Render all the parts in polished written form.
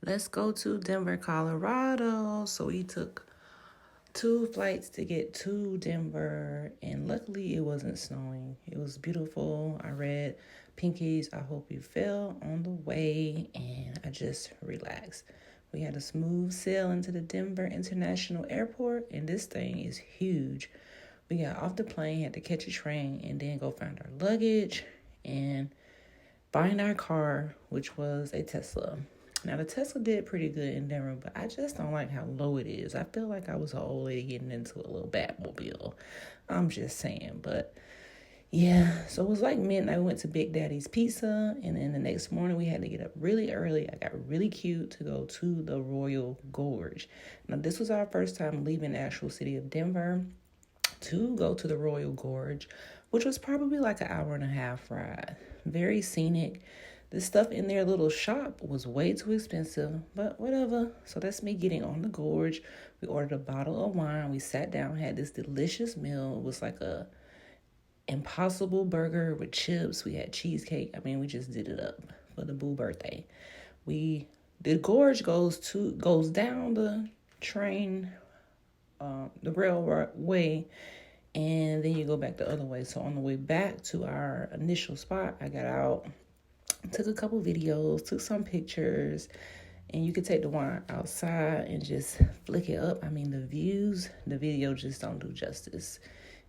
Let's go to Denver, Colorado. So we took two flights to get to Denver, and luckily it wasn't snowing. It was beautiful. I read Pinky's I Hope You Fell on the way, and I just relaxed. We had a smooth sail into the Denver International Airport, and this thing is huge. We got off the plane, had to catch a train, and then go find our luggage and find our car, which was a Tesla. Now, the Tesla did pretty good in Denver, but I just don't like how low it is. I feel like I was an old lady getting into a little Batmobile. I'm just saying. But yeah, so it was like midnight. We went to Big Daddy's Pizza, and then the next morning we had to get up really early. I got really cute to go to the Royal Gorge. Now, this was our first time leaving the actual city of Denver to go to the Royal Gorge, which was probably like an hour and a half ride. Very scenic. The stuff in their little shop was way too expensive, but whatever. So that's me getting on the gorge. We ordered a bottle of wine. We sat down, had this delicious meal. It was like a impossible burger with chips. We had cheesecake. I mean, we just did it up for the boo birthday. The gorge goes down the train, the railway, and then you go back the other way. So on the way back to our initial spot, I got out, took a couple videos, took some pictures, and you could take the wine outside and just flick it up. I mean, the views, the video just don't do justice.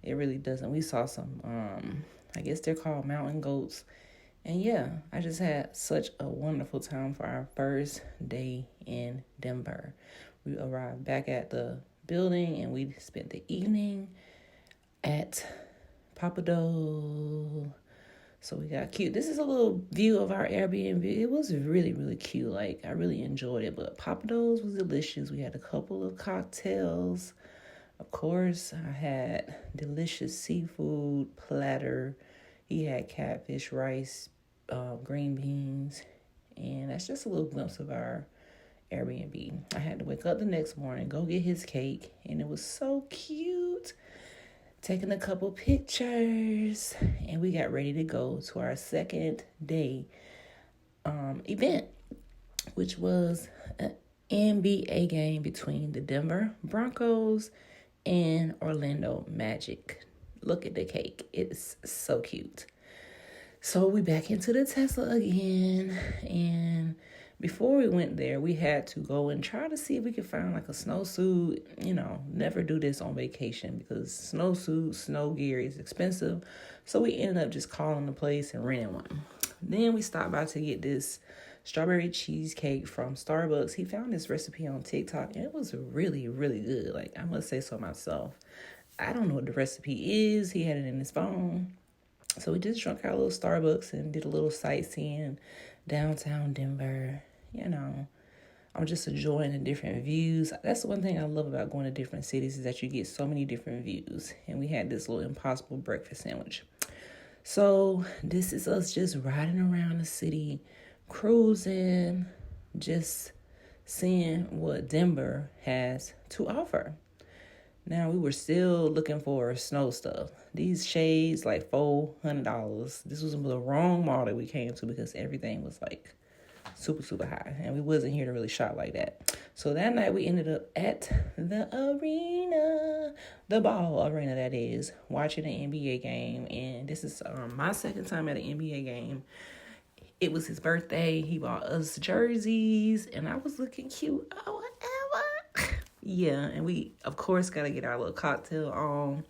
It really doesn't. We saw some, I guess they're called mountain goats. And yeah, I just had such a wonderful time for our first day in Denver. We arrived back at the building and we spent the evening at Papado. So we got cute. This is a little view of our Airbnb. It was really, really cute. Like, I really enjoyed it. But Papados was delicious. We had a couple of cocktails. Of course, I had delicious seafood platter. He had catfish, rice, green beans. And that's just a little glimpse of our Airbnb. I had to wake up the next morning, go get his cake. And it was so cute. Taking a couple pictures, and we got ready to go to our second day event, which was an NBA game between the Denver Broncos and Orlando Magic. Look at the cake. It's so cute. So we back into the Tesla again, and before we went there, we had to go and try to see if we could find like a snowsuit. You know, never do this on vacation because snowsuit, snow gear is expensive. So we ended up just calling the place and renting one. Then we stopped by to get this strawberry cheesecake from Starbucks. He found this recipe on TikTok and it was really, really good. Like, I must say so myself. I don't know what the recipe is. He had it in his phone. So we just drank our little Starbucks and did a little sightseeing downtown Denver. You know, I'm just enjoying the different views. That's the one thing I love about going to different cities is that you get so many different views. And we had this little impossible breakfast sandwich. So this is us just riding around the city, cruising, just seeing what Denver has to offer. Now, we were still looking for snow stuff. These shades, like $400. This was the wrong mall that we came to because everything was like super, super high. And we wasn't here to really shop like that. So that night we ended up at the arena, the ball arena that is, watching an NBA game. And this is my second time at an NBA game. It was his birthday. He bought us jerseys and I was looking cute. Oh, whatever. Yeah, and we, of course, got to get our little cocktail on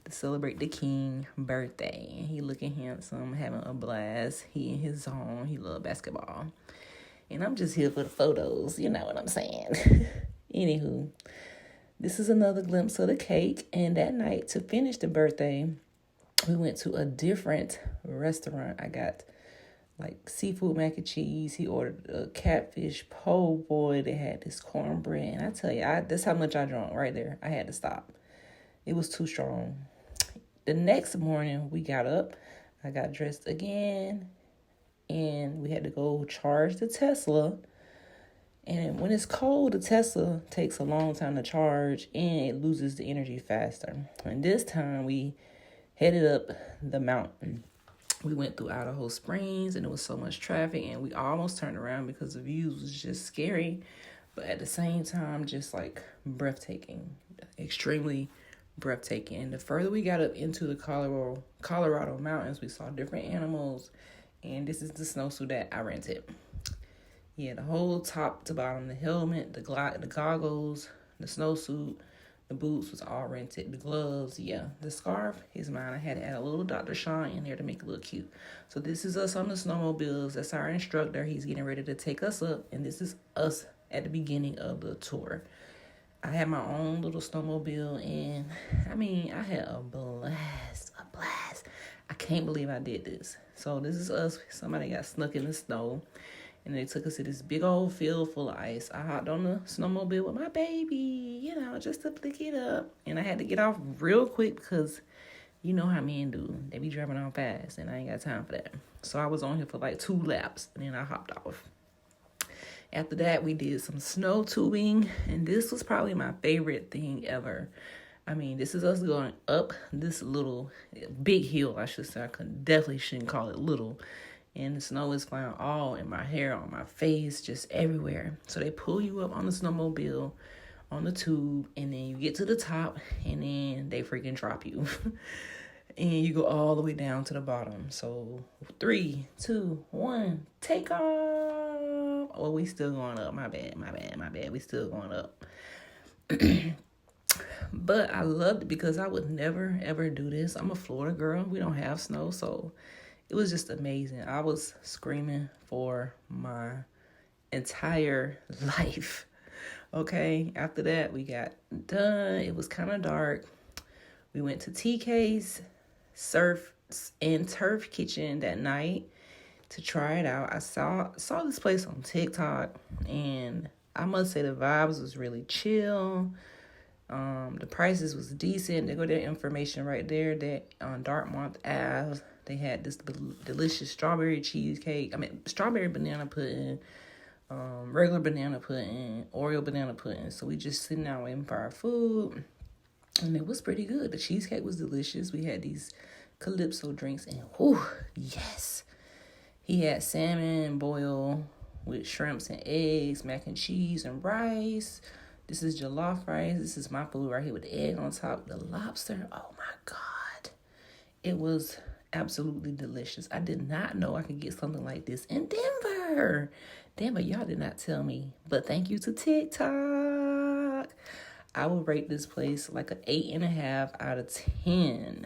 to celebrate the king birthday. And he looking handsome, having a blast. He in his zone. He love basketball. And I'm just here for the photos. You know what I'm saying. Anywho, this is another glimpse of the cake. And that night, to finish the birthday, we went to a different restaurant. I got like seafood mac and cheese. He ordered a catfish po' boy. They had this cornbread. And I tell you, that's how much I drank right there. I had to stop. It was too strong. The next morning, we got up. I got dressed again. And we had to go charge the Tesla. And when it's cold, the Tesla takes a long time to charge. And it loses the energy faster. And this time, we headed up the mountain. We went through Idaho Springs and there was so much traffic and we almost turned around because the views was just scary. But at the same time, just like breathtaking, extremely breathtaking. And the further we got up into the Colorado mountains, we saw different animals. And this is the snowsuit that I rented. Yeah, the whole top to bottom, the helmet, the goggles, the snowsuit, the boots was all rented. The gloves, yeah. The scarf is mine. I had to add a little Dr. Sean in there to make it look cute. So this is us on the snowmobiles. That's our instructor. He's getting ready to take us up. And this is us at the beginning of the tour. I had my own little snowmobile. And, I had a blast. I can't believe I did this. So this is us. Somebody got snuck in the snow. And they took us to this big old field full of ice. I hopped on the snowmobile with my baby, just to pick it up. And I had to get off real quick because you know how men do. They be driving on fast, and I ain't got time for that. So I was on here for like 2 laps, and then I hopped off. After that, we did some snow tubing, and this was probably my favorite thing ever. This is us going up this little, big hill, I should say. Definitely shouldn't call it little. And the snow is flying all in my hair, on my face, just everywhere. So they pull you up on the snowmobile, on the tube, and then you get to the top, and then they freaking drop you. And you go all the way down to the bottom. So 3, 2, 1, take off. Oh, we still going up. My bad. We still going up. But I loved it because I would never, ever do this. I'm a Florida girl. We don't have snow, so it was just amazing. I was screaming for my entire life. Okay, after that, we got done. It was kind of dark. We went to TK's Surf and Turf Kitchen that night to try it out. I saw this place on TikTok, and I must say the vibes was really chill. The prices was decent. They got their information right there. That on Dartmouth Ave, they had this delicious strawberry cheesecake. Strawberry banana pudding, regular banana pudding, Oreo banana pudding. So we just sitting out waiting for our food, and it was pretty good. The cheesecake was delicious. We had these Calypso drinks, and yes. He had salmon boiled with shrimps and eggs, mac and cheese and rice. This is jollof rice. This is my food right here with the egg on top. The lobster. Oh, my God. It was absolutely delicious. I did not know I could get something like this in Denver. Y'all did not tell me. But thank you to TikTok. I will rate this place like an 8.5 out of 10.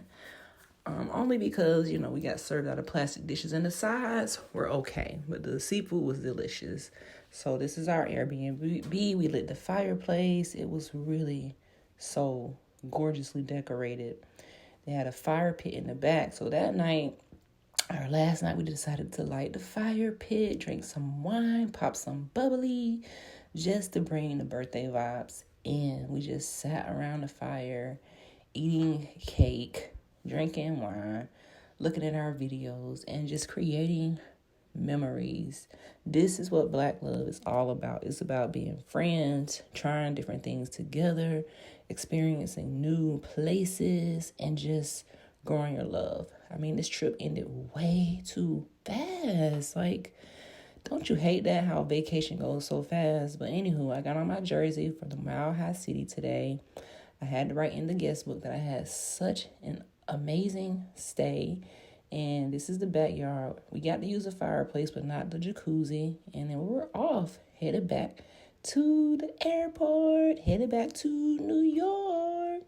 Only because, we got served out of plastic dishes and the sides were okay. But the seafood was delicious. So this is our Airbnb. We lit the fireplace. It was really so gorgeously decorated. They had a fire pit in the back. So that night, or last night, we decided to light the fire pit, drink some wine, pop some bubbly, just to bring the birthday vibes in. We just sat around the fire, eating cake, drinking wine, looking at our videos, and just creating memories. This is what Black love is all about. It's about being friends, trying different things together, experiencing new places, and just growing your love. This trip ended way too fast. Don't you hate that, how vacation goes so fast? But anywho, I got on my jersey from the Mile High City today. I had to write in the guest book that I had such an amazing stay. And this is the backyard. We got to use a fireplace, but not the jacuzzi. And then we were off, headed back to the airport, headed back to New York.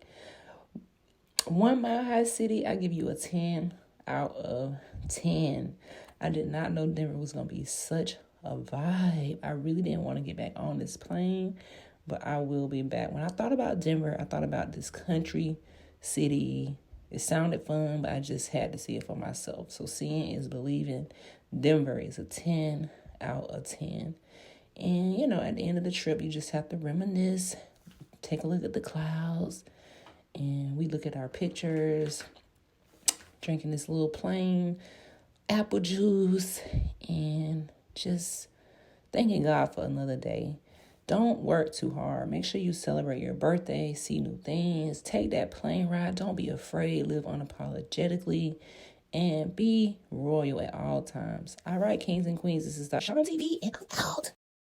1 Mile High City, I give you a 10 out of 10. I did not know Denver was going to be such a vibe. I really didn't want to get back on this plane, but I will be back. When I thought about Denver, I thought about this country city. It sounded fun, but I just had to see it for myself. So seeing is believing. Denver is a 10 out of 10. And, at the end of the trip, you just have to reminisce, take a look at the clouds, and we look at our pictures, drinking this little plain apple juice, and just thanking God for another day. Don't work too hard. Make sure you celebrate your birthday, see new things, take that plane ride. Don't be afraid, live unapologetically, and be royal at all times. All right, kings and queens, this is Dr. Charm TV, and I'm out.